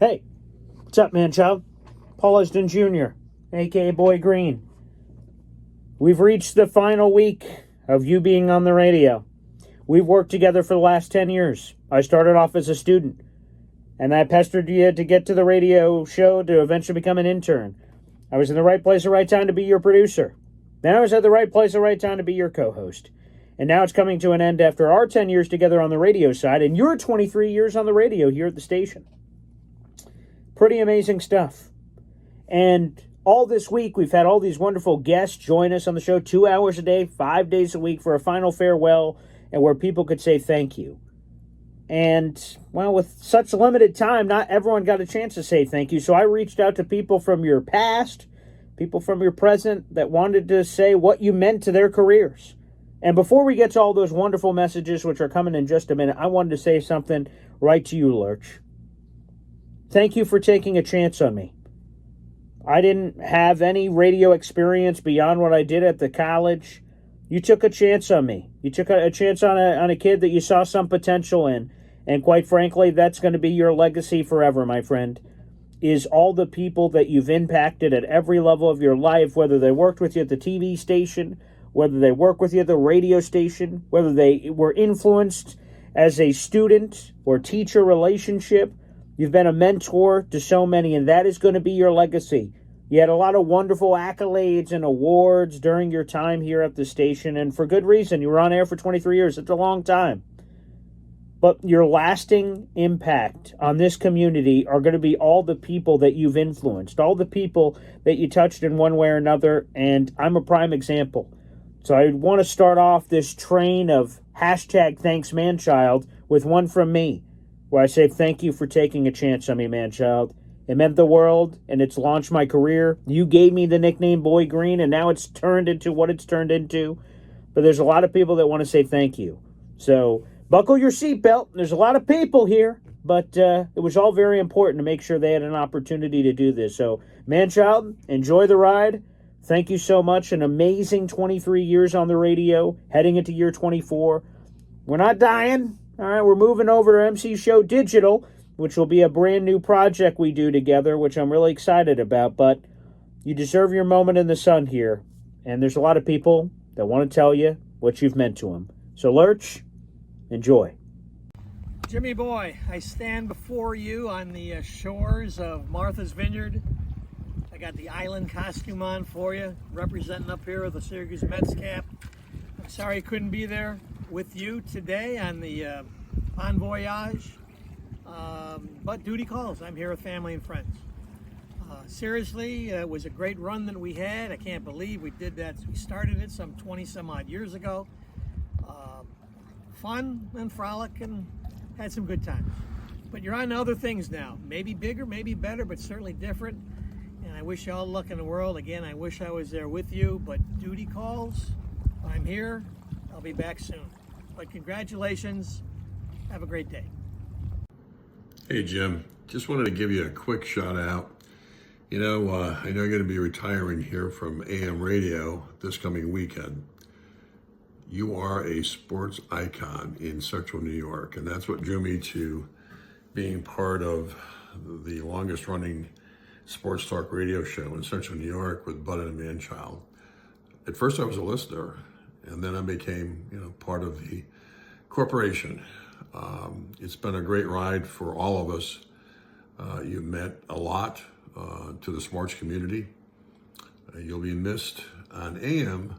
Hey, what's up, Manchild? Paul Esden Jr., a.k.a. Boy Green. We've reached the final week of you being on the radio. We've worked together for the last 10 years. I started off as a student, and I pestered you to get to the radio show to eventually become an intern. I was in the right place at the right time to be your producer. Then I was at the right place at the right time to be your co-host. And now it's coming to an end after our 10 years together on the radio side, and your 23 years on the radio here at the station. Pretty amazing stuff. And all this week, we've had all these wonderful guests join us on the show 2 hours a day, 5 days a week for a final farewell and where people could say thank you. And, well, with such limited time, not everyone got a chance to say thank you. So I reached out to people from your past, people from your present that wanted to say what you meant to their careers. And before we get to all those wonderful messages, which are coming in just a minute, I wanted to say something right to you, Lerch. Thank you for taking a chance on me. I didn't have any radio experience beyond what I did at the college. You took a chance on me. You took a chance on a kid that you saw some potential in. And quite frankly, that's going to be your legacy forever, my friend, is all the people that you've impacted at every level of your life, whether they worked with you at the TV station, whether they work with you at the radio station, whether they were influenced as a student or teacher relationship. You've been a mentor to so many, and that is going to be your legacy. You had a lot of wonderful accolades and awards during your time here at the station, and for good reason. You were on air for 23 years. It's a long time. But your lasting impact on this community are going to be all the people that you've influenced, all the people that you touched in one way or another, and I'm a prime example. So I want to start off this train of #ThanksManchild with one from me, where I say thank you for taking a chance on me, Manchild. It meant the world, and it's launched my career. You gave me the nickname Boy Green, and now it's turned into what it's turned into. But there's a lot of people that want to say thank you. So buckle your seatbelt. There's a lot of people here, but it was all very important to make sure they had an opportunity to do this. So, Manchild, enjoy the ride. Thank you so much. An amazing 23 years on the radio, heading into year 24. We're not dying. All right, we're moving over to MC Show Digital, which will be a brand new project we do together, which I'm really excited about. But you deserve your moment in the sun here. And there's a lot of people that want to tell you what you've meant to them. So, Lerch, enjoy. Jimmy boy, I stand before you on the shores of Martha's Vineyard. I got the island costume on for you, representing up here with the Syracuse Mets cap. I'm sorry I couldn't be there with you today on the Bon Voyage, but duty calls. I'm here with family and friends. Seriously, it was a great run that we had. I can't believe we did that. We started it some 20 some odd years ago. Fun and frolic and had some good times. But you're on to other things now. Maybe bigger, maybe better, but certainly different. And I wish you all luck in the world. Again, I wish I was there with you, but duty calls. I'm here. I'll be back soon. But congratulations. Have a great day. Hey, Jim. Just wanted to give you a quick shout out. I know you're going to be retiring here from AM radio this coming weekend. You are a sports icon in Central New York, and that's what drew me to being part of the longest running sports talk radio show in Central New York with Bud and Manchild. At first I was a listener, and then I became, part of the corporation. It's been a great ride for all of us. You've meant a lot to the sports community. You'll be missed on AM,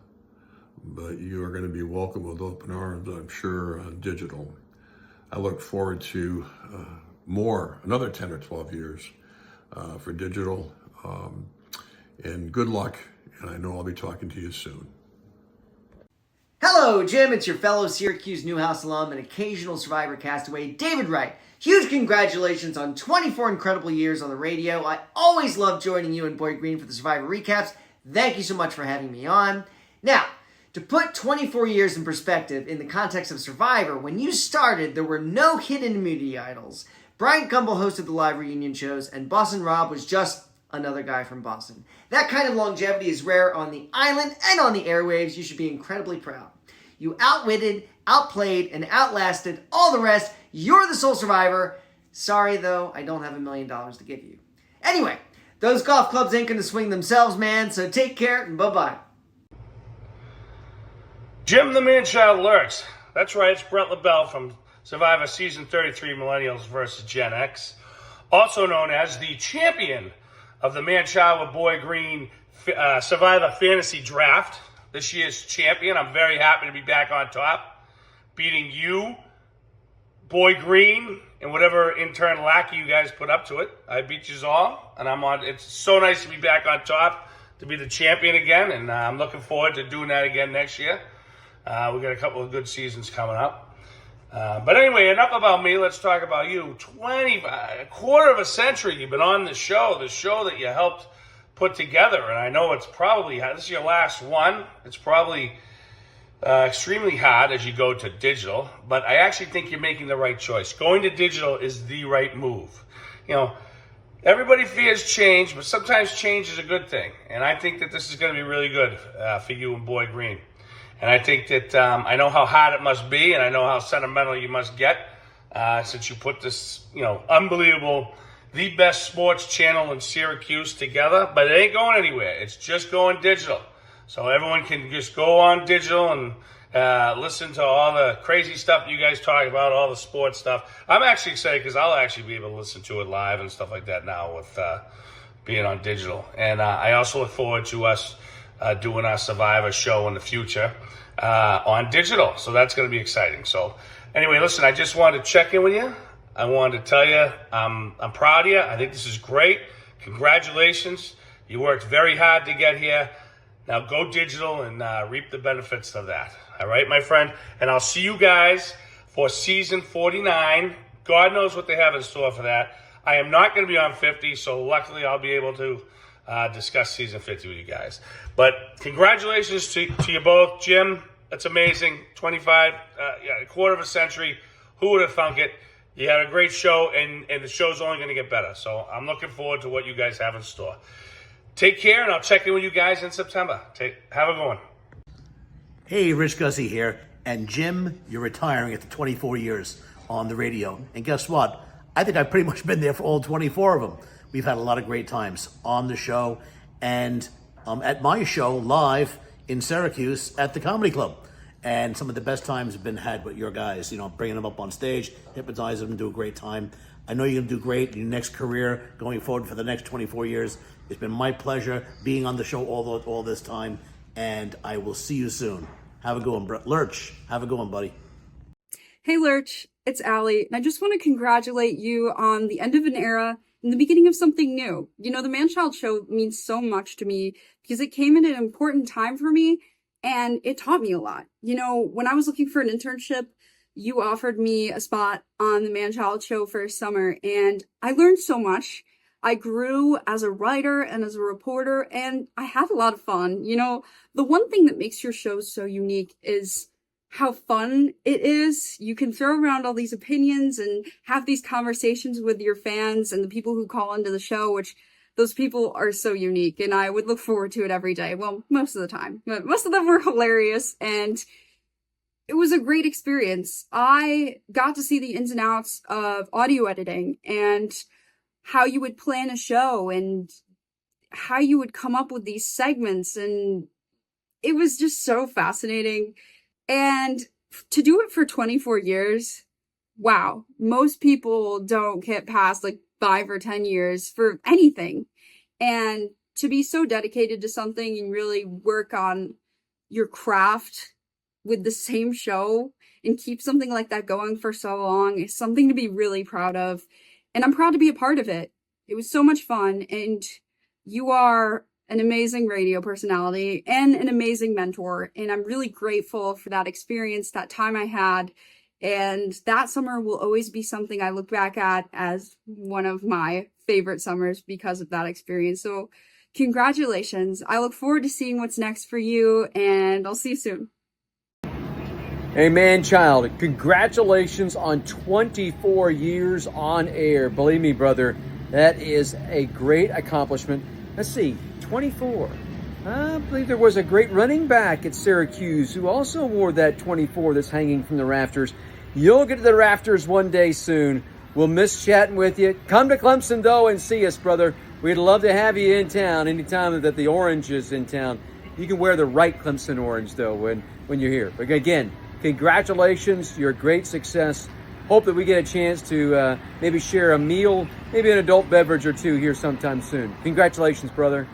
but you are going to be welcome with open arms, I'm sure, on digital. I look forward to another 10 or 12 years for digital. And good luck, and I know I'll be talking to you soon. Hello, Jim. It's your fellow Syracuse Newhouse alum and occasional Survivor castaway, David Wright. Huge congratulations on 24 incredible years on the radio. I always love joining you and Boy Green for the Survivor recaps. Thank you so much for having me on. Now, to put 24 years in perspective in the context of Survivor, when you started, there were no hidden immunity idols. Brian Gumbel hosted the live reunion shows, and Boston Rob was just another guy from Boston. That kind of longevity is rare on the island and on the airwaves. You should be incredibly proud. You outwitted, outplayed, and outlasted all the rest. You're the sole survivor. Sorry, though, I don't have $1 million to give you. Anyway, those golf clubs ain't gonna swing themselves, man, so take care and bye-bye. Jim The Manchild Lerch. That's right, it's Brett LaBelle from Survivor Season 33 Millennials vs. Gen X. Also known as the champion of the Manchild with Boy Green Survivor Fantasy Draft. This year's champion. I'm very happy to be back on top, beating you, Boy Green, and whatever intern lackey you guys put up to it. I beat you all, and I'm on. It's so nice to be back on top, to be the champion again, and I'm looking forward to doing that again next year. We got a couple of good seasons coming up. But anyway, enough about me. Let's talk about you. A quarter of a century you've been on the show that you helped put together, and I know it's probably, this is your last one. It's probably extremely hard as you go to digital, but I actually think you're making the right choice. Going to digital is the right move. You know, everybody fears change, but sometimes change is a good thing, and I think that this is going to be really good for you and Boy Green. And I think that I know how hard it must be, and I know how sentimental you must get since you put this, unbelievable, the best sports channel in Syracuse together. But it ain't going anywhere. It's just going digital. So everyone can just go on digital and listen to all the crazy stuff you guys talk about, all the sports stuff. I'm actually excited because I'll actually be able to listen to it live and stuff like that now with being on digital. And I also look forward to us doing our Survivor show in the future on digital. So that's going to be exciting. So anyway, listen, I just wanted to check in with you. I wanted to tell you I'm proud of you. I think this is great. Congratulations. You worked very hard to get here. Now go digital and reap the benefits of that. All right, my friend? And I'll see you guys for season 49. God knows what they have in store for that. I am not going to be on 50, so luckily I'll be able to discuss season 50 with you guys. But congratulations to you both. Jim, that's amazing. 25, a quarter of a century. Who would have thunk it? You had a great show, and the show's only going to get better. So I'm looking forward to what you guys have in store. Take care, and I'll check in with you guys in September. Have a good one. Hey, Rich Gussie here. And Jim, you're retiring after 24 years on the radio. And guess what? I think I've pretty much been there for all 24 of them. We've had a lot of great times on the show and at my show live in Syracuse at the Comedy Club. And some of the best times have been had with your guys, bringing them up on stage, hypnotizing them, do a great time. I know you're going to do great in your next career going forward for the next 24 years. It's been my pleasure being on the show all this time, and I will see you soon. Have a good one, Lerch. Have a good one, buddy. Hey, Lerch. It's Allie, and I just want to congratulate you on the end of an era and the beginning of something new. The Manchild Show means so much to me because it came at an important time for me, and it taught me a lot. When I was looking for an internship, you offered me a spot on the Manchild Show for a summer, and I learned so much. I grew as a writer and as a reporter, and I had a lot of fun. The one thing that makes your show so unique is how fun it is. You can throw around all these opinions and have these conversations with your fans and the people who call into the show, which those people are so unique, and I would look forward to it every day. Well, most of the time, but most of them were hilarious, and it was a great experience. I got to see the ins and outs of audio editing and how you would plan a show and how you would come up with these segments, and it was just so fascinating. And to do it for 24 years, wow, most people don't get past 5 or 10 years for anything. And to be so dedicated to something and really work on your craft with the same show and keep something like that going for so long is something to be really proud of. And I'm proud to be a part of it. It was so much fun, and you are an amazing radio personality and an amazing mentor. And I'm really grateful for that experience, that time I had. And that summer will always be something I look back at as one of my favorite summers because of that experience. So congratulations. I look forward to seeing what's next for you, and I'll see you soon. Hey, Manchild, congratulations on 24 years on air. Believe me, brother, that is a great accomplishment. Let's see, 24. I believe there was a great running back at Syracuse who also wore that 24 that's hanging from the rafters. You'll get to the rafters one day soon. We'll miss chatting with you. Come to Clemson, though, and see us, brother. We'd love to have you in town anytime that the orange is in town. You can wear the right Clemson orange, though, when you're here. But again, congratulations. You're a great success. Hope that we get a chance to maybe share a meal, maybe an adult beverage or two here sometime soon. Congratulations, brother.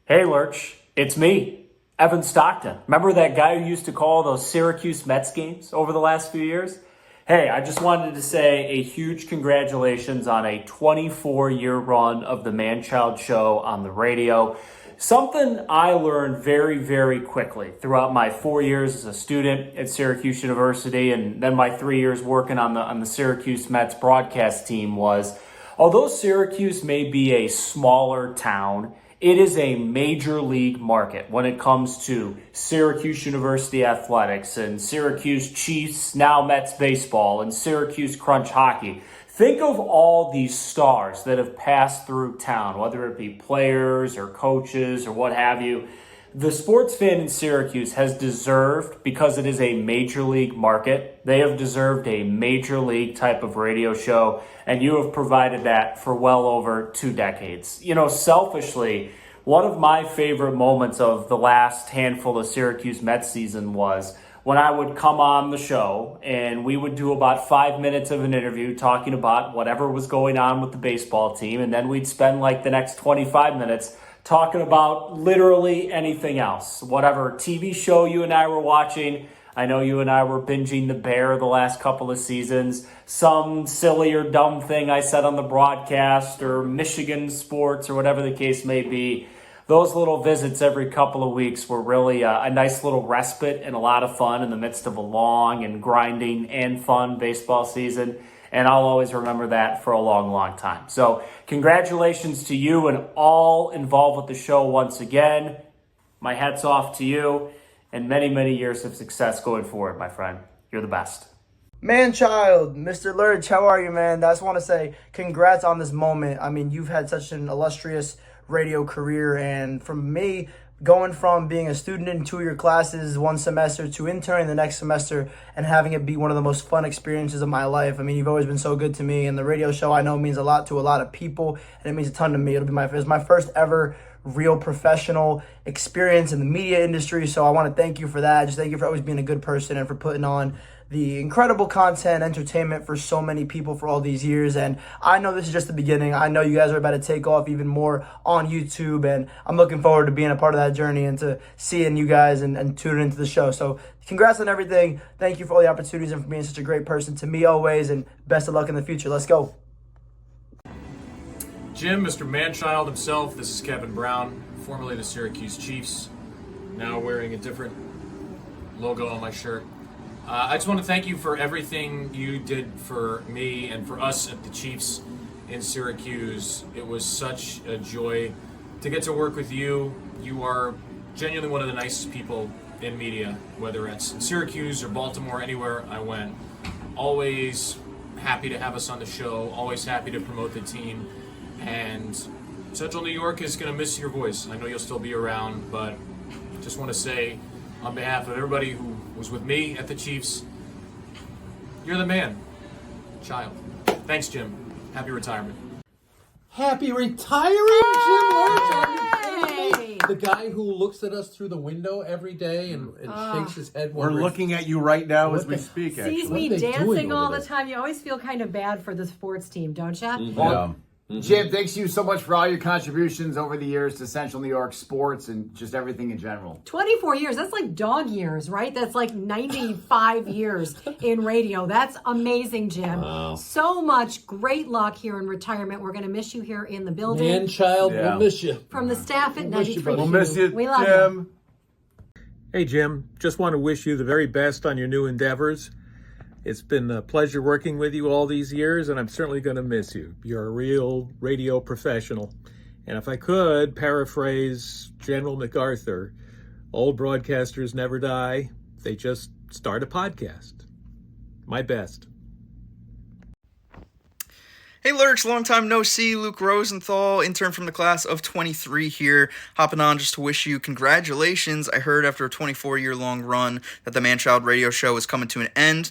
Hey, Lerch, it's me, Evan Stockton. Remember that guy who used to call those Syracuse Mets games over the last few years? Hey, I just wanted to say a huge congratulations on a 24-year run of the Manchild Show on the radio. Something I learned very, very quickly throughout my 4 years as a student at Syracuse University and then my 3 years working on the Syracuse Mets broadcast team was, although Syracuse may be a smaller town, it is a major league market when it comes to Syracuse University athletics and Syracuse Chiefs, now Mets baseball, and Syracuse Crunch hockey. Think of all these stars that have passed through town, whether it be players or coaches or what have you. The sports fan in Syracuse has deserved, because it is a major league market, they have deserved a major league type of radio show, and you have provided that for well over 2 decades. You know, selfishly, one of my favorite moments of the last handful of Syracuse Mets season was when I would come on the show and we would do about 5 minutes of an interview talking about whatever was going on with the baseball team, and then we'd spend like the next 25 minutes talking about literally anything else. Whatever TV show you and I were watching. I know you and I were binging The Bear the last couple of seasons. Some silly or dumb thing I said on the broadcast, or Michigan sports, or whatever the case may be. Those little visits every couple of weeks were really a nice little respite and a lot of fun in the midst of a long and grinding and fun baseball season. And I'll always remember that for a long, long time. So congratulations to you and all involved with the show once again. My hat's off to you, and many, many years of success going forward, my friend. You're the best. Manchild, Mr. Lerch, how are you, man? I just want to say congrats on this moment. I mean, you've had such an illustrious radio career, and from me, going from being a student in 2 of your classes one semester to interning the next semester and having it be one of the most fun experiences of my life. I mean, you've always been so good to me, and the radio show I know means a lot to a lot of people, and it means a ton to me. It's my first ever real professional experience in the media industry, so I want to thank you for that. Just thank you for always being a good person and for putting on the incredible content, entertainment for so many people for all these years. And I know this is just the beginning. I know you guys are about to take off even more on YouTube, and I'm looking forward to being a part of that journey and to seeing you guys and tuning into the show. So congrats on everything. Thank you for all the opportunities and for being such a great person to me always, and best of luck in the future. Let's go. Jim, Mr. Manchild himself, this is Kevin Brown, formerly the Syracuse Chiefs, now wearing a different logo on my shirt. I just want to thank you for everything you did for me and for us at the Chiefs in Syracuse. It was such a joy to get to work with you. You are genuinely one of the nicest people in media, whether it's in Syracuse or Baltimore, anywhere I went. Always happy to have us on the show, always happy to promote the team. And Central New York is going to miss your voice. I know you'll still be around, but just want to say, on behalf of everybody who was with me at the Chiefs, you're the man, child. Thanks, Jim. Happy retirement. Happy retiring, Jim Lerch. Are you kidding me? The guy who looks at us through the window every day and shakes his head. We're looking at you right now as we speak, actually. Sees me dancing all the time. You always feel kind of bad for the sports team, don't you? Yeah. Jim, thanks to you so much for all your contributions over the years to Central New York sports and just everything in general. 24 years. That's like dog years, right? That's like 95 years in radio. That's amazing, Jim. Wow. So much great luck here in retirement. We're going to miss you here in the building. Manchild, we'll miss you. From the staff at 93. We'll miss you, we love Jim. you. Hey, Jim. Just want to wish you the very best on your new endeavors. It's been a pleasure working with you all these years, and I'm certainly going to miss you. You're a real radio professional. And if I could paraphrase General MacArthur, old broadcasters never die. They just start a podcast. My best. Hey Lerch, long time no see. Luke Rosenthal, intern from the class of 23 here, hopping on just to wish you congratulations. I heard after a 24-year-long run that the Manchild radio show is coming to an end.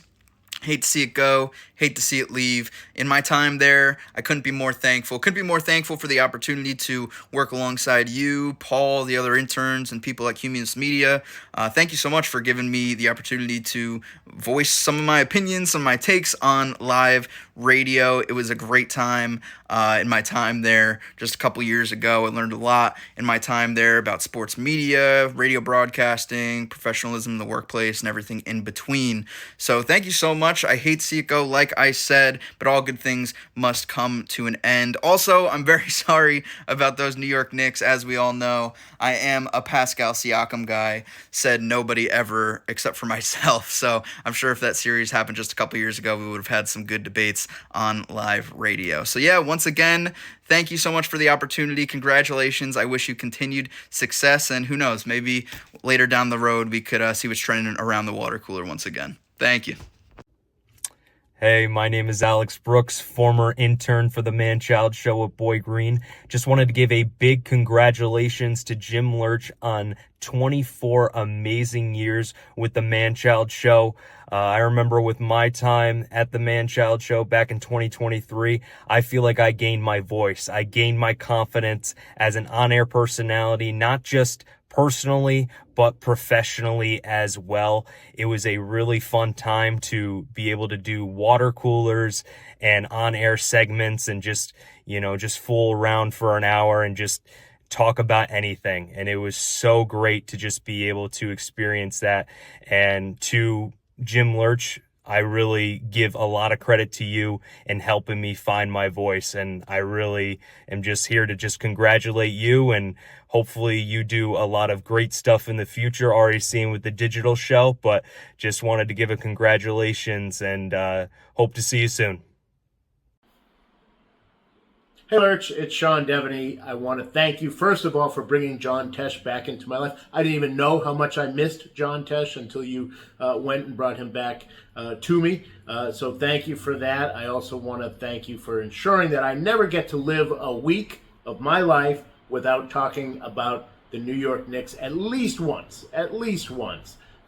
Hate to see it go. Hate to see it leave. In my time there, I couldn't be more thankful. Couldn't be more thankful for the opportunity to work alongside you, Paul, the other interns, and people at Cumulus Media. Thank you so much for giving me the opportunity to voice some of my opinions, some of my takes on live radio. It was a great time in my time there just a couple years ago. I learned a lot in my time there about sports media, radio broadcasting, professionalism in the workplace, and everything in between. So thank you so much. I hate to see it go, like I said, but all good things must come to an end. Also, I'm very sorry about those New York Knicks. As we all know, I am a Pascal Siakam guy, said nobody ever except for myself. So I'm sure if that series happened just a couple years ago, we would have had some good debates on live radio. So yeah, once again, thank you so much for the opportunity. Congratulations. I wish you continued success, and who knows, maybe later down the road we could see what's trending around the water cooler once again. Thank you. Hey, my name is Alex Brooks, former intern for the Manchild Show at Boy Green. Just wanted to give a big congratulations to Jim Lerch on 24 amazing years with the Manchild Show. I remember with my time at the Manchild Show back in 2023, I feel like I gained my voice. I gained my confidence as an on-air personality, not just personally, but professionally as well. It was a really fun time to be able to do water coolers and on-air segments and just fool around for an hour and just talk about anything. And it was so great to just be able to experience that. And to Jim Lerch, I really give a lot of credit to you in helping me find my voice. And I really am just here to just congratulate you, and hopefully you do a lot of great stuff in the future, already seeing with the digital show, but just wanted to give a congratulations and hope to see you soon. Hey Lerch, it's Sean Devaney. I want to thank you, first of all, for bringing John Tesh back into my life. I didn't even know how much I missed John Tesh until you went and brought him back to me. So thank you for that. I also want to thank you for ensuring that I never get to live a week of my life without talking about the New York Knicks at least once.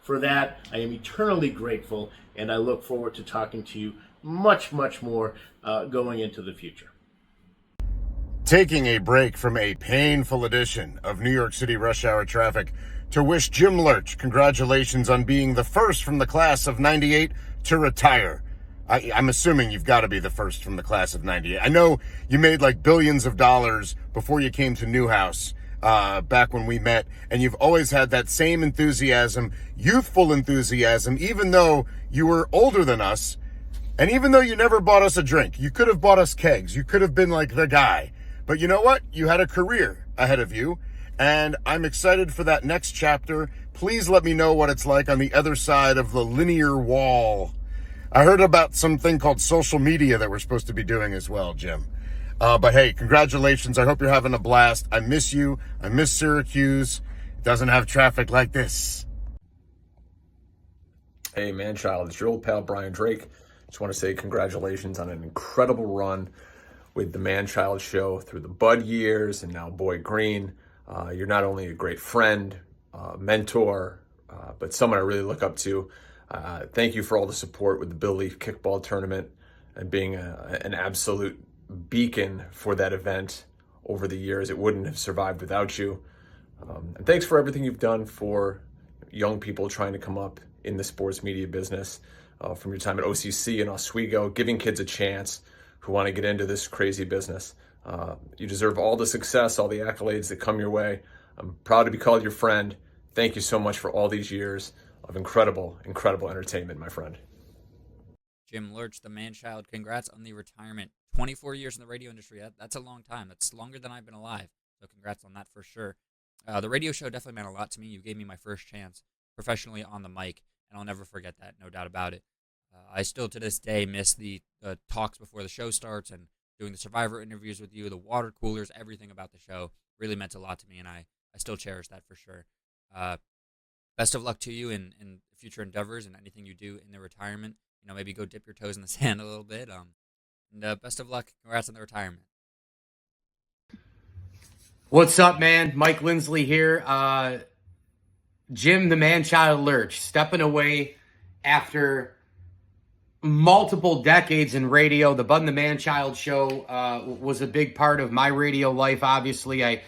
For that, I am eternally grateful, and I look forward to talking to you much, much more going into the future. Taking a break from a painful edition of New York City rush hour traffic to wish Jim Lerch congratulations on being the first from the class of 98 to retire. I'm assuming you've got to be the first from the class of 98. I know you made like billions of dollars before you came to Newhouse back when we met, and you've always had that same enthusiasm, youthful enthusiasm, even though you were older than us, and even though you never bought us a drink. You could have bought us kegs. You could have been like the guy. But you know what? You had a career ahead of you, and I'm excited for that next chapter. Please let me know what it's like on the other side of the linear wall. I heard about something called social media that we're supposed to be doing as well, Jim. But hey, congratulations. I hope you're having a blast. I miss you. I miss Syracuse. It doesn't have traffic like this. Hey, Manchild, it's your old pal Brian Drake. Just want to say congratulations on an incredible run with the Manchild Show through the Bud years and now Boy Green. You're not only a great friend, mentor, but someone I really look up to. Thank you for all the support with the Bill Leaf Kickball Tournament and being an absolute beacon for that event over the years. It wouldn't have survived without you. And thanks for everything you've done for young people trying to come up in the sports media business, from your time at OCC and Oswego, giving kids a chance who want to get into this crazy business. You deserve all the success, all the accolades that come your way. I'm proud to be called your friend. Thank you so much for all these years of incredible, incredible entertainment, my friend. Jim Lerch, the Manchild, congrats on the retirement. 24 years in the radio industry, that's a long time. That's longer than I've been alive. So congrats on that for sure. The radio show definitely meant a lot to me. You gave me my first chance professionally on the mic, and I'll never forget that, no doubt about it. I still to this day miss the talks before the show starts and doing the Survivor interviews with you, the water coolers, everything about the show really meant a lot to me, and I still cherish that for sure. Best of luck to you in future endeavors and anything you do in the retirement. You know, maybe go dip your toes in the sand a little bit. And best of luck. Congrats on the retirement. What's up, man? Mike Lindsley here. Jim The Manchild Lerch, stepping away after multiple decades in radio. The Bud and the Manchild Show was a big part of my radio life. Obviously, I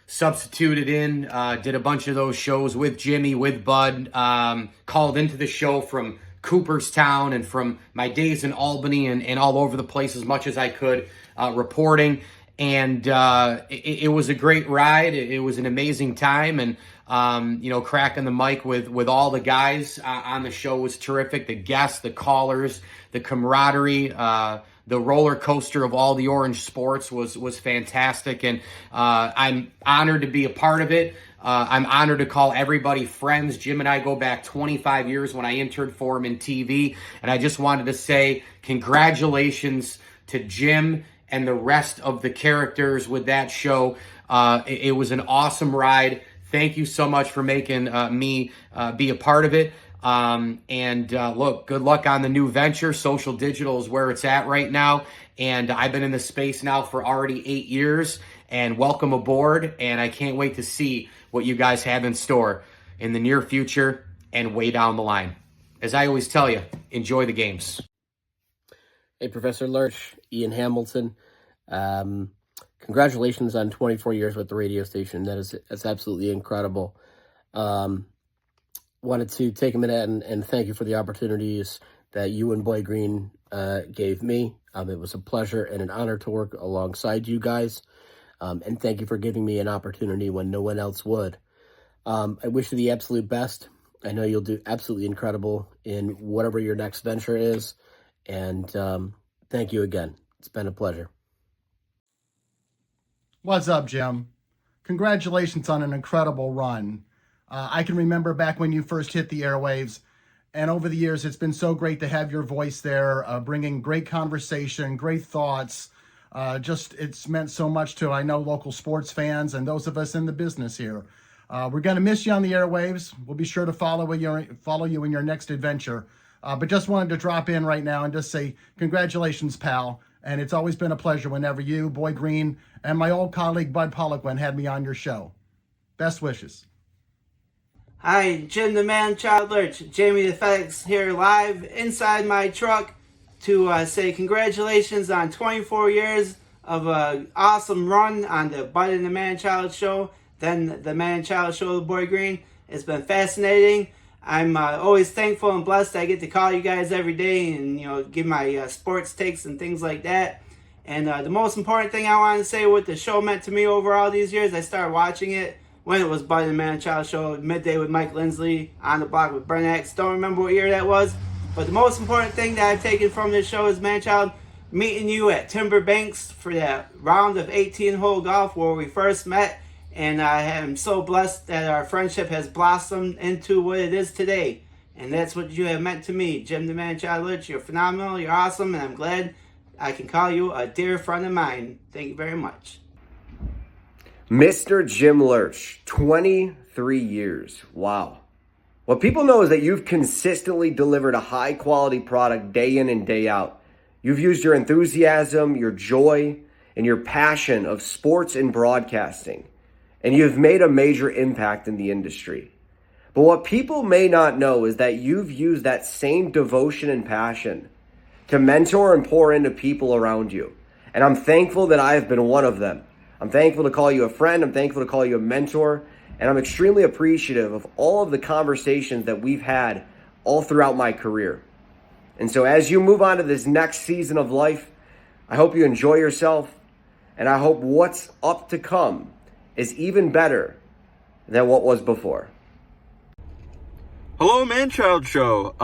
substituted in, did a bunch of those shows with Jimmy, with Bud, called into the show from Cooperstown and from my days in Albany and all over the place as much as I could, reporting. And it was a great ride. It was an amazing time. And, cracking the mic with all the guys on the show was terrific. The guests, the callers, the camaraderie, the roller coaster of all the orange sports was fantastic. And I'm honored to be a part of it. I'm honored to call everybody friends. Jim and I go back 25 years when I interned for him in TV. And I just wanted to say congratulations to Jim and the rest of the characters with that show. It was an awesome ride. Thank you so much for making me be a part of it. Look, good luck on the new venture. Social digital is where it's at right now. And I've been in this space now for already 8 years. And welcome aboard. And I can't wait to see what you guys have in store in the near future and way down the line. As I always tell you, enjoy the games. Hey, Professor Lerch, Ian Hamilton. Congratulations on 24 years with the radio station. That's absolutely incredible. Wanted to take a minute and thank you for the opportunities that you and Boy Green gave me. It was a pleasure and an honor to work alongside you guys. And thank you for giving me an opportunity when no one else would. I wish you the absolute best. I know you'll do absolutely incredible in whatever your next venture is. And thank you again. It's been a pleasure. What's up, Jim? Congratulations on an incredible run. I can remember back when you first hit the airwaves, and over the years, it's been so great to have your voice there, bringing great conversation, great thoughts. It's meant so much to, I know, local sports fans and those of us in the business here. We're going to miss you on the airwaves. We'll be sure to follow you in your next adventure. But just wanted to drop in right now and just say congratulations, pal. And it's always been a pleasure whenever you, Boy Green, and my old colleague Bud Poliquin had me on your show. Best wishes. Hi, Jim The Manchild Lerch, Jamie the FedEx here live inside my truck to say congratulations on 24 years of an awesome run on the Bud and the Manchild Show, then the Manchild Show with Boy Green. It's been fascinating. I'm always thankful and blessed I get to call you guys every day and give my sports takes and things like that. And the most important thing I want to say what the show meant to me over all these years, I started watching it when it was Bud and the Manchild Show, midday with Mike Lindsley, on the block with Brent X. Don't remember what year that was, but the most important thing that I've taken from this show is Manchild meeting you at Timber Banks for that round of 18-hole golf where we first met. And I am so blessed that our friendship has blossomed into what it is today. And that's what you have meant to me. Jim The Manchild Lerch, you're phenomenal, you're awesome, and I'm glad I can call you a dear friend of mine. Thank you very much. Mr. Jim Lerch, 23 years. Wow. What people know is that you've consistently delivered a high-quality product day in and day out. You've used your enthusiasm, your joy, and your passion of sports and broadcasting. And you've made a major impact in the industry. But what people may not know is that you've used that same devotion and passion to mentor and pour into people around you. And I'm thankful that I have been one of them. I'm thankful to call you a friend. I'm thankful to call you a mentor. And I'm extremely appreciative of all of the conversations that we've had all throughout my career. And so as you move on to this next season of life, I hope you enjoy yourself. And I hope what's up to come is even better than what was before. Hello, Manchild Show.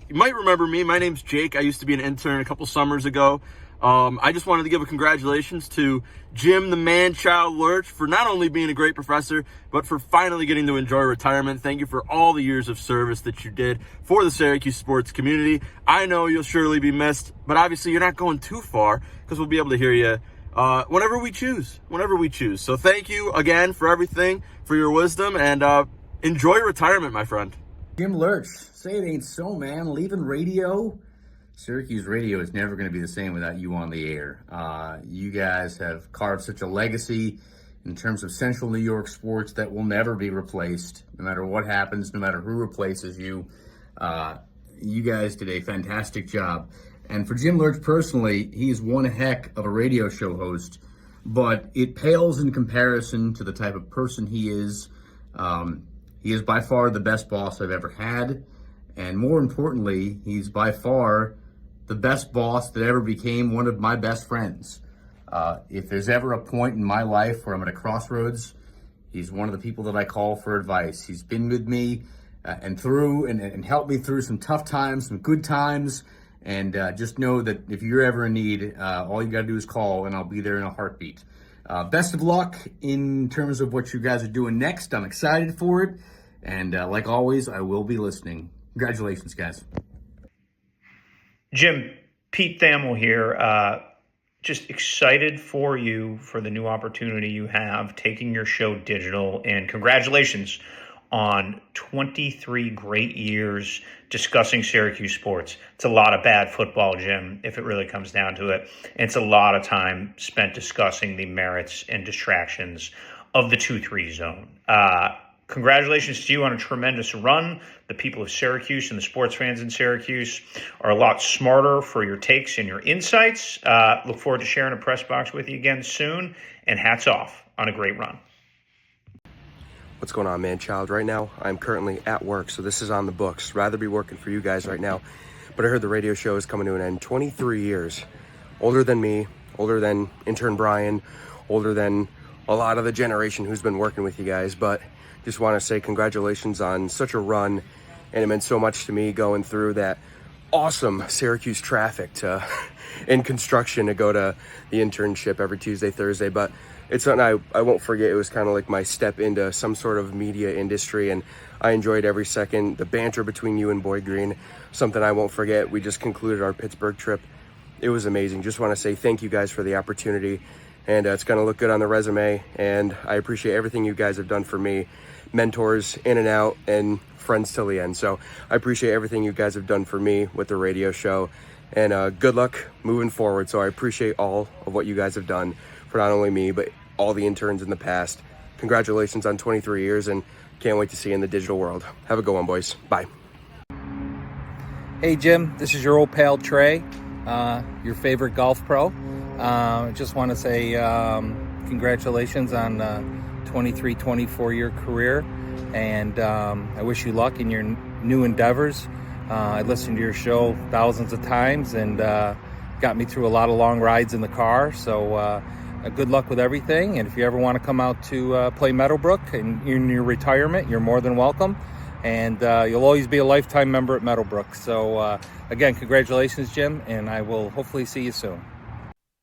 You might remember me. My name's Jake. I used to be an intern a couple summers ago. I just wanted to give a congratulations to Jim The Manchild Lerch for not only being a great professor, but for finally getting to enjoy retirement. Thank you for all the years of service that you did for the Syracuse sports community. I know you'll surely be missed, but obviously you're not going too far because we'll be able to hear you whenever we choose. So thank you again for everything, for your wisdom, and enjoy retirement, my friend. Jim Lerch, say it ain't so, man. Leaving radio? Syracuse radio is never going to be the same without you on the air. You guys have carved such a legacy in terms of Central New York sports that will never be replaced, no matter what happens, no matter who replaces you. you guys did a fantastic job. And for Jim Lerch personally, he's one heck of a radio show host, but it pales in comparison to the type of person he is. He is by far the best boss I've ever had. And more importantly, he's by far the best boss that ever became one of my best friends. If there's ever a point in my life where I'm at a crossroads, he's one of the people that I call for advice. He's been with me and helped me through some tough times, some good times. And just know that if you're ever in need, all you got to do is call and I'll be there in a heartbeat. Best of luck in terms of what you guys are doing next. I'm excited for it. And like always, I will be listening. Congratulations, guys. Jim, Pete Thamel here. Just excited for you for the new opportunity you have taking your show digital, and congratulations on 23 great years discussing Syracuse sports. It's a lot of bad football, Jim, if it really comes down to it. And it's a lot of time spent discussing the merits and distractions of the 2-3 zone. Congratulations to you on a tremendous run. The people of Syracuse and the sports fans in Syracuse are a lot smarter for your takes and your insights. Look forward to sharing a press box with you again soon. And hats off on a great run. What's going on, Manchild? Right now, I'm currently at work, so this is on the books. Rather be working for you guys right now. But I heard the radio show is coming to an end. 23 years. Older than me, older than intern Brian, older than a lot of the generation who's been working with you guys. But just want to say congratulations on such a run, and it meant so much to me going through that awesome Syracuse traffic to in construction to go to the internship every Tuesday, Thursday. But it's something I won't forget. It was kind of like my step into some sort of media industry, and I enjoyed every second. The banter between you and Boy Green, something I won't forget. We just concluded our Pittsburgh trip. It was amazing. Just want to say thank you guys for the opportunity, and it's going to look good on the resume, and I appreciate everything you guys have done for me. Mentors in and out and friends till the end. So I appreciate everything you guys have done for me with the radio show, and good luck moving forward. So I appreciate all of what you guys have done for not only me, but all the interns in the past. Congratulations on 23 years, and can't wait to see you in the digital world. Have a good one, boys. Bye. Hey, Jim, this is your old pal Trey, your favorite golf pro. Just want to say congratulations on 23, 24-year career, and I wish you luck in your new endeavors. I listened to your show thousands of times, and got me through a lot of long rides in the car, so good luck with everything. And if you ever want to come out to play Meadowbrook and in your retirement, you're more than welcome, and you'll always be a lifetime member at Meadowbrook. So again, congratulations, Jim, and I will hopefully see you soon.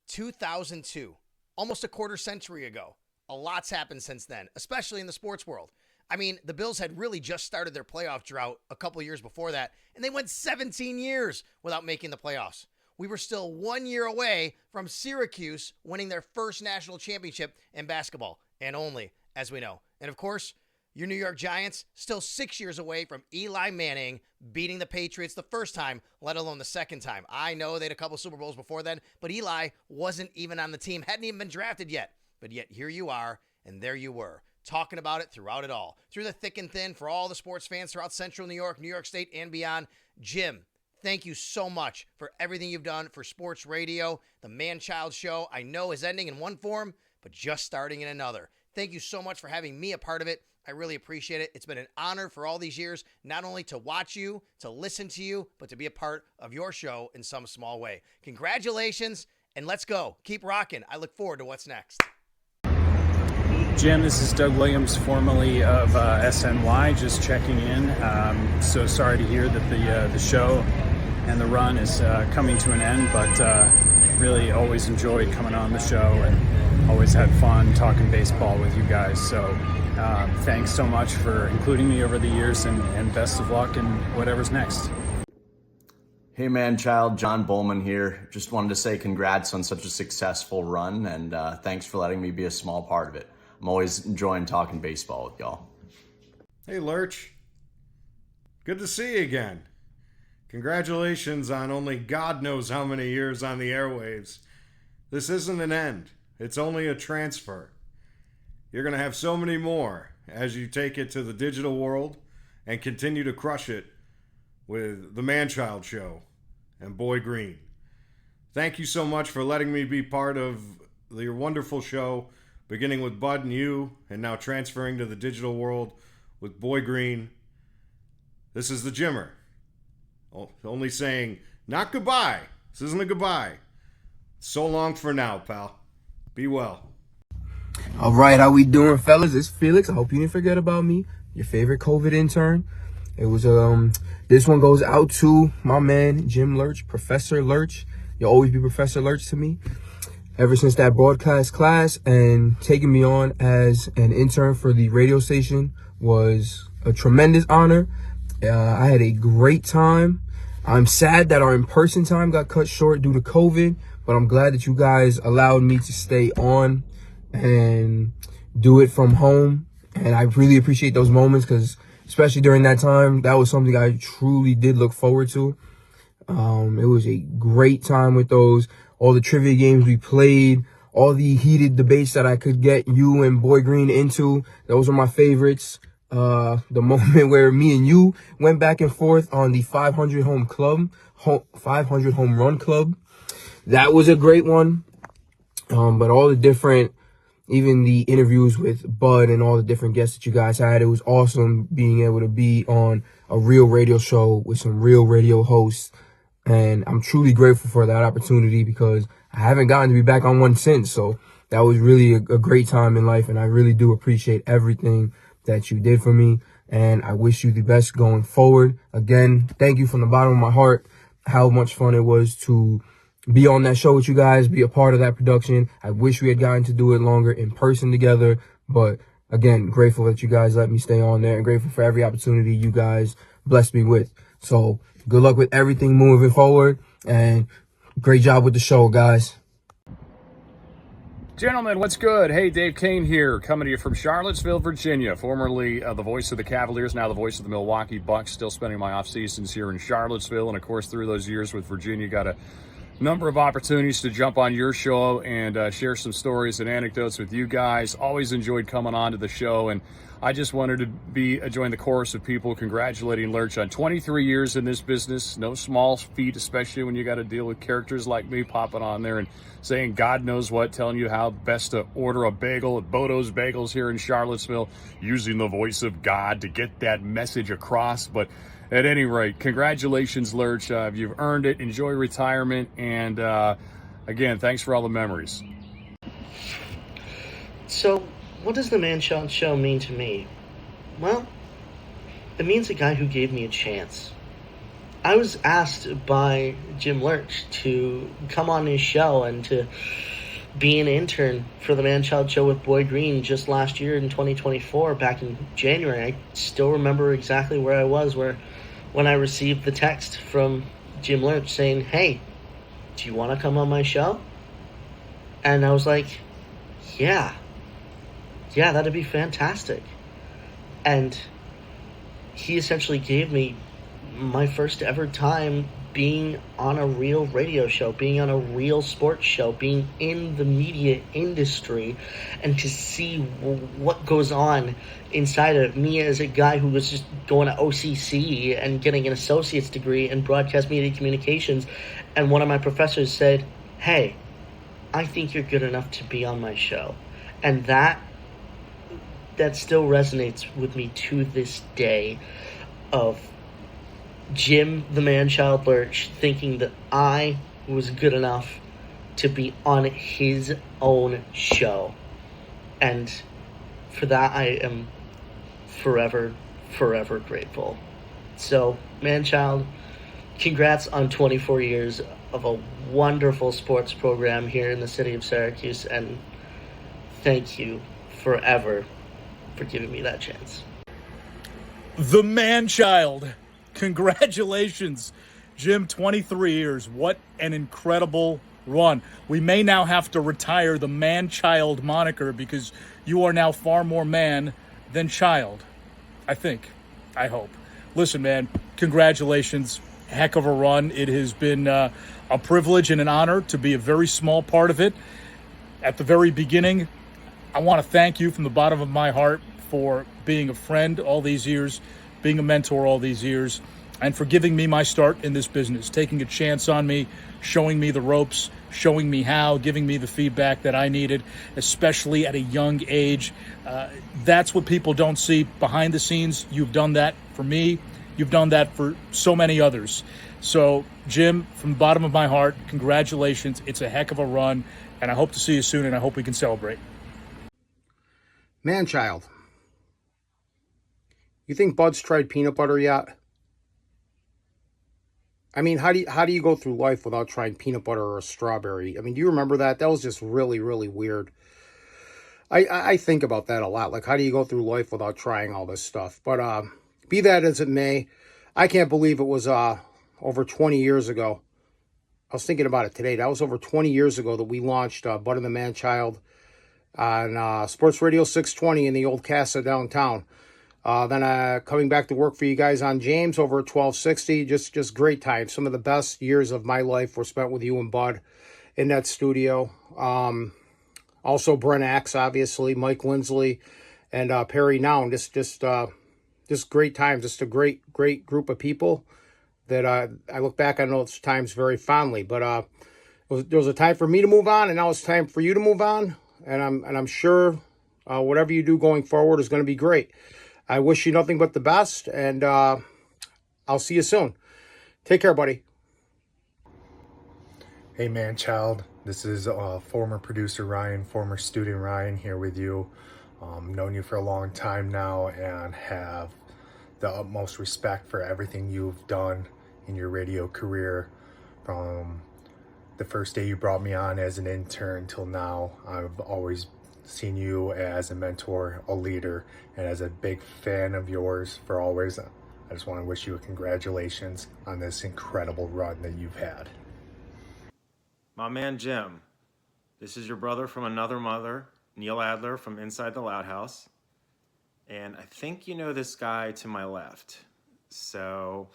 2002, almost a quarter century ago. A lot's happened since then, especially in the sports world. I mean, the Bills had really just started their playoff drought a couple years before that, and they went 17 years without making the playoffs. We were still 1 year away from Syracuse winning their first national championship in basketball, and only, as we know. And of course, your New York Giants still 6 years away from Eli Manning beating the Patriots the first time, let alone the second time. I know they had a couple Super Bowls before then, but Eli wasn't even on the team, hadn't even been drafted yet. But yet here you are, and there you were, talking about it throughout it all, through the thick and thin for all the sports fans throughout Central New York State, and beyond. Jim, thank you so much for everything you've done for sports radio. The Manchild Show, I know, is ending in one form, but just starting in another. Thank you so much for having me a part of it. I really appreciate it. It's been an honor for all these years, not only to watch you, to listen to you, but to be a part of your show in some small way. Congratulations, and let's go. Keep rocking. I look forward to what's next. Jim, this is Doug Williams, formerly of SNY, just checking in. So sorry to hear that the show and the run is coming to an end, but really always enjoyed coming on the show and always had fun talking baseball with you guys. So thanks so much for including me over the years, and best of luck in whatever's next. Hey, Manchild, John Bowman here. Just wanted to say congrats on such a successful run, and thanks for letting me be a small part of it. I'm always enjoying talking baseball with y'all. Hey, Lerch. Good to see you again. Congratulations on only God knows how many years on the airwaves. This isn't an end. It's only a transfer. You're going to have so many more as you take it to the digital world and continue to crush it with The Manchild Show and Boy Green. Thank you so much for letting me be part of your wonderful show, beginning with Bud and you, and now transferring to the digital world with Boy Green. This is the Jimmer. Only saying, not goodbye. This isn't a goodbye. So long for now, pal. Be well. All right, how we doing, fellas? It's Felix. I hope you didn't forget about me, your favorite COVID intern. It was this one goes out to my man Jim Lerch, Professor Lerch. You'll always be Professor Lerch to me. Ever since that broadcast class and taking me on as an intern for the radio station was a tremendous honor. I had a great time. I'm sad that our in-person time got cut short due to COVID, but I'm glad that you guys allowed me to stay on and do it from home. And I really appreciate those moments because especially during that time, that was something I truly did look forward to. It was a great time with those, all the trivia games we played, all the heated debates that I could get you and Boy Green into. Those were my favorites. The moment where me and you went back and forth on the 500 home run club. That was a great one. But all the different, even the interviews with Bud and all the different guests that you guys had, it was awesome being able to be on a real radio show with some real radio hosts. And I'm truly grateful for that opportunity because I haven't gotten to be back on one since. So that was really a great time in life. And I really do appreciate everything that you did for me. And I wish you the best going forward. Again, thank you from the bottom of my heart. How much fun it was to be on that show with you guys, be a part of that production. I wish we had gotten to do it longer in person together. But again, grateful that you guys let me stay on there and grateful for every opportunity you guys blessed me with. So good luck with everything moving forward and great job with the show, guys. Gentlemen, what's good? Hey, Dave Kane here, coming to you from Charlottesville, Virginia, formerly the voice of the Cavaliers, now the voice of the Milwaukee Bucks, still spending my off seasons here in Charlottesville. And of course, through those years with Virginia, got a number of opportunities to jump on your show and share some stories and anecdotes with you guys. Always enjoyed coming on to the show, and I just wanted to join the chorus of people congratulating Lerch on 23 years in this business. No small feat, especially when you got to deal with characters like me popping on there and saying God knows what, telling you how best to order a bagel at Bodo's Bagels here in Charlottesville, using the voice of God to get that message across. But at any rate, congratulations, Lerch. You've earned it. Enjoy retirement. And again, thanks for all the memories. So, what does the Manchild Show mean to me? Well, it means a guy who gave me a chance. I was asked by Jim Lerch to come on his show and to be an intern for the Manchild Show with Boy Green just last year in 2024, back in January. I still remember exactly where I was when I received the text from Jim Lerch saying, "Hey, do you want to come on my show?" And I was like, yeah, that'd be fantastic. And he essentially gave me my first ever time being on a real radio show, being on a real sports show, being in the media industry, and to see what goes on inside of me as a guy who was just going to OCC and getting an associate's degree in broadcast media communications. And one of my professors said, "Hey, I think you're good enough to be on my show." And that still resonates with me to this day, of Jim the Manchild Lerch thinking that I was good enough to be on his own show. And for that, I am forever, forever grateful. So, Manchild, congrats on 24 years of a wonderful sports program here in the city of Syracuse, and thank you forever for giving me that chance. The Manchild. Congratulations, Jim, 23 years. What an incredible run. We may now have to retire the Manchild moniker because you are now far more man than child. I think. I hope. Listen, man, congratulations. Heck of a run. It has been a privilege and an honor to be a very small part of it. At the very beginning, I want to thank you from the bottom of my heart for being a friend all these years, being a mentor all these years, and for giving me my start in this business, taking a chance on me, showing me the ropes, showing me how, giving me the feedback that I needed, especially at a young age. That's what people don't see behind the scenes. You've done that for me. You've done that for so many others. So, Jim, from the bottom of my heart, congratulations. It's a heck of a run, and I hope to see you soon, and I hope we can celebrate. Manchild, you think Bud's tried peanut butter yet? I mean, how do you go through life without trying peanut butter or a strawberry? I mean, do you remember that? That was just really, really weird. I think about that a lot. Like, how do you go through life without trying all this stuff? But be that as it may, I can't believe it was over 20 years ago. I was thinking about it today. That was over 20 years ago that we launched Bud and the Manchild on Sports Radio 620 in the old Casa downtown. Then coming back to work for you guys on James over at 1260. Just great times. Some of the best years of my life were spent with you and Bud in that studio. Also Brent Axe, obviously, Mike Lindsley, and Perry Noun. Just great times. Just a great group of people that I look back on those times very fondly. But there was a time for me to move on, and now it's time for you to move on. And I'm sure whatever you do going forward is going to be great. I wish you nothing but the best, and I'll see you soon. Take care, buddy. Hey, Manchild. This is former producer Ryan, former student Ryan here with you. Known you for a long time now and have the utmost respect for everything you've done in your radio career. From the first day you brought me on as an intern till now, I've always seen you as a mentor, a leader, and as a big fan of yours for always. I just want to wish you a congratulations on this incredible run that you've had. My man Jim, this is your brother from another mother, Neil Adler from Inside the Loud House. And I think you know this guy to my left. So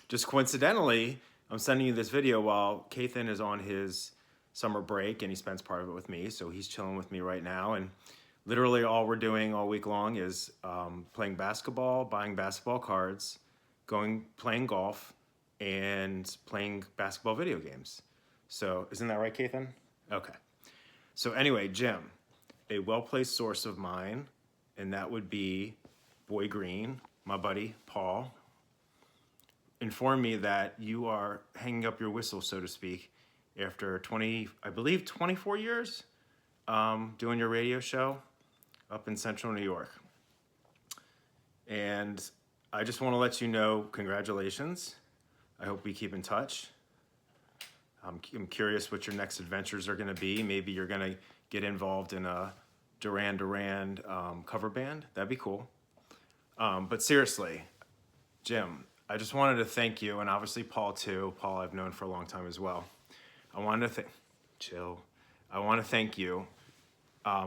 just coincidentally, I'm sending you this video while Kathan is on his summer break, and he spends part of it with me, so he's chilling with me right now. And literally all we're doing all week long is playing basketball, buying basketball cards, playing golf, and playing basketball video games. So isn't that right, Kathan? Okay. So anyway, Jim, a well-placed source of mine, and that would be Boy Green, my buddy Paul, informed me that you are hanging up your whistle, so to speak, after 24 years doing your radio show up in Central New York. And I just want to let you know, congratulations. I hope we keep in touch. I'm curious what your next adventures are going to be. Maybe you're going to get involved in a Duran Duran cover band. That'd be cool. But seriously, Jim, I just wanted to thank you, and obviously Paul too. Paul I've known for a long time as well. I want to thank you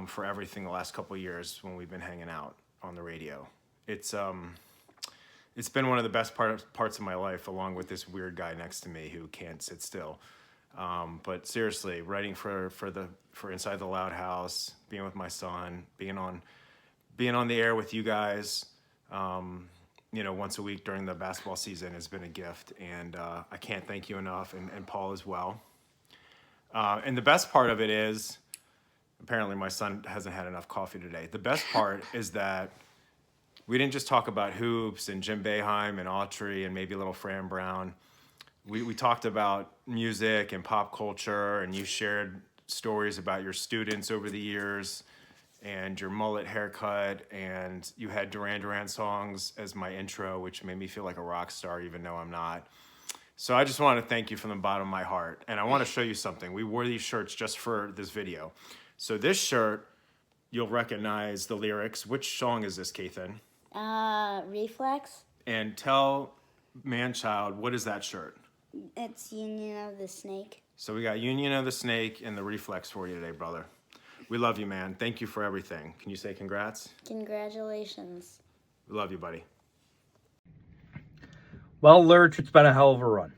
for everything the last couple of years when we've been hanging out on the radio. It's been one of the best parts of my life, along with this weird guy next to me who can't sit still. But seriously, writing for Inside the Loud House, being with my son, being on the air with you guys, once a week during the basketball season has been a gift, and I can't thank you enough, and Paul as well. And the best part of it is, apparently my son hasn't had enough coffee today. The best part is that we didn't just talk about hoops and Jim Boeheim and Autry and maybe a little Fran Brown. We talked about music and pop culture, and you shared stories about your students over the years and your mullet haircut, and you had Duran Duran songs as my intro, which made me feel like a rock star, even though I'm not. So I just want to thank you from the bottom of my heart. And I want to show you something. We wore these shirts just for this video. So this shirt, you'll recognize the lyrics. Which song is this, Kathan? Reflex. And tell Manchild, what is that shirt? It's Union of the Snake. So we got Union of the Snake and the Reflex for you today, brother. We love you, man. Thank you for everything. Can you say congrats? Congratulations. We love you, buddy. Well, Lerch, it's been a hell of a run.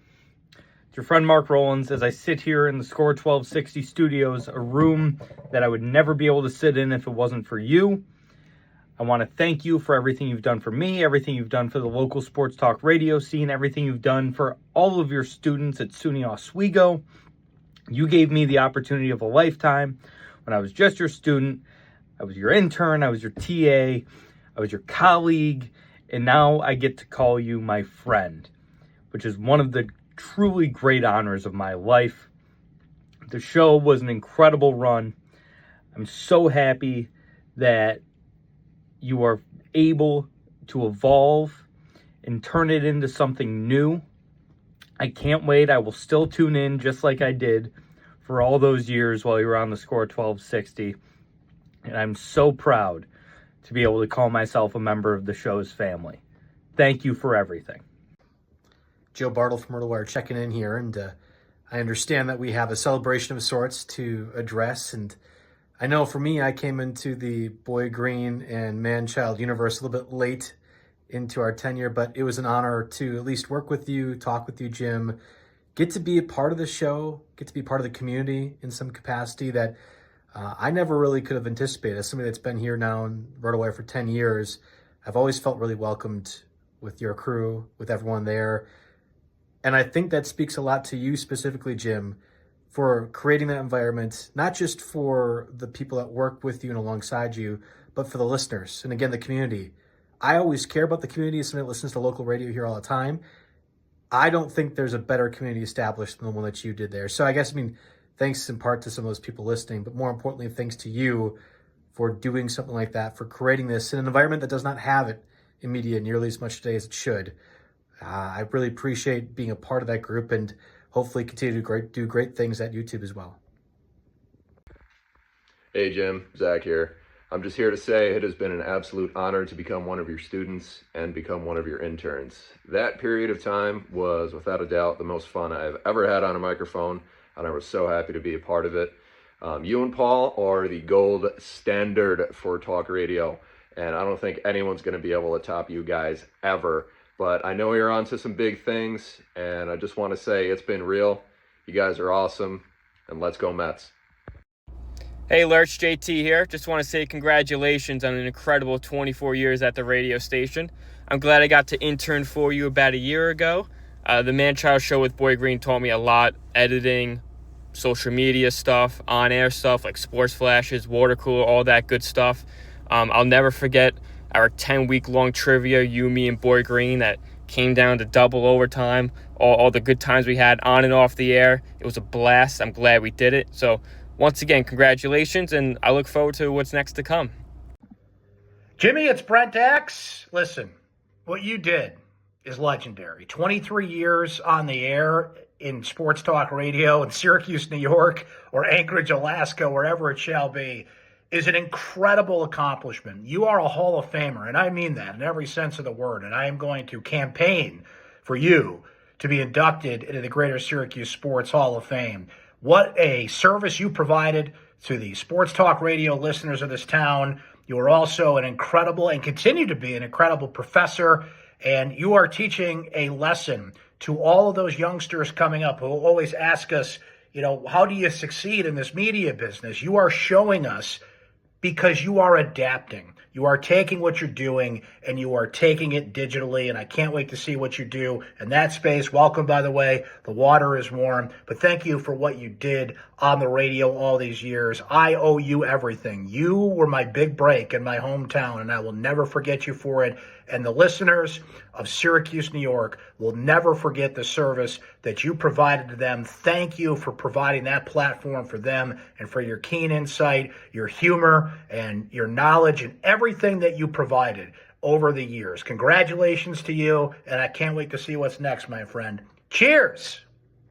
It's your friend Mark Rollins as I sit here in the Score 1260 studios, a room that I would never be able to sit in if it wasn't for you. I want to thank you for everything you've done for me, everything you've done for the local sports talk radio scene, everything you've done for all of your students at SUNY Oswego. You gave me the opportunity of a lifetime when I was just your student. I was your intern, I was your TA, I was your colleague, and now I get to call you my friend, which is one of the truly great honors of my life. The show was an incredible run. I'm so happy that you are able to evolve and turn it into something new. I can't wait. I will still tune in just like I did for all those years while you were on the Score 1260. And I'm so proud to be able to call myself a member of the show's family. Thank you for everything. Joe Bartle from Myrtle Wire checking in here, and I understand that we have a celebration of sorts to address, and I know for me, I came into the Boy Green and Manchild universe a little bit late into our tenure, but it was an honor to at least work with you, talk with you, Jim, get to be a part of the show, get to be part of the community in some capacity that I never really could have anticipated. As somebody that's been here now in Myrtle Wire for 10 years, I've always felt really welcomed with your crew, with everyone there. And I think that speaks a lot to you specifically, Jim, for creating that environment, not just for the people that work with you and alongside you, but for the listeners. And again, the community. I always care about the community as somebody that listens to local radio here all the time. I don't think there's a better community established than the one that you did there. So I guess, thanks in part to some of those people listening, but more importantly, thanks to you for doing something like that, for creating this in an environment that does not have it in media nearly as much today as it should. I really appreciate being a part of that group and hopefully continue to do great things at YouTube as well. Hey Jim, Zach here. I'm just here to say it has been an absolute honor to become one of your students and become one of your interns. That period of time was without a doubt the most fun I've ever had on a microphone, and I was so happy to be a part of it. You and Paul are the gold standard for talk radio, and I don't think anyone's going to be able to top you guys ever. But I know you're on to some big things, and I just want to say it's been real. You guys are awesome, and let's go Mets. Hey Lerch, JT here. Just want to say congratulations on an incredible 24 years at the radio station. I'm glad I got to intern for you about a year ago. The Manchild Show with Boy Green taught me a lot. Editing, social media stuff, on-air stuff like sports flashes, water cooler, all that good stuff. I'll never forget our 10-week-long trivia, you, me, and Boy Green, that came down to double overtime, all the good times we had on and off the air. It was a blast. I'm glad we did it. So once again, congratulations, and I look forward to what's next to come. Jimmy, it's Brent X. Listen, what you did is legendary. 23 years on the air in sports talk radio in Syracuse, New York, or Anchorage, Alaska, wherever it shall be, is an incredible accomplishment. You are a Hall of Famer, and I mean that in every sense of the word, and I am going to campaign for you to be inducted into the Greater Syracuse Sports Hall of Fame. What a service you provided to the sports talk radio listeners of this town. You are also an incredible, and continue to be an incredible professor, and you are teaching a lesson to all of those youngsters coming up who always ask us, how do you succeed in this media business? You are showing us because you are adapting. You are taking what you're doing and you are taking it digitally, and I can't wait to see what you do in that space. Welcome, by the way. The water is warm, but thank you for what you did on the radio all these years. I owe you everything. You were my big break in my hometown, and I will never forget you for it. And the listeners of Syracuse, New York will never forget the service that you provided to them. Thank you for providing that platform for them and for your keen insight, your humor, and your knowledge, and everything that you provided over the years. Congratulations to you, and I can't wait to see what's next, my friend. Cheers!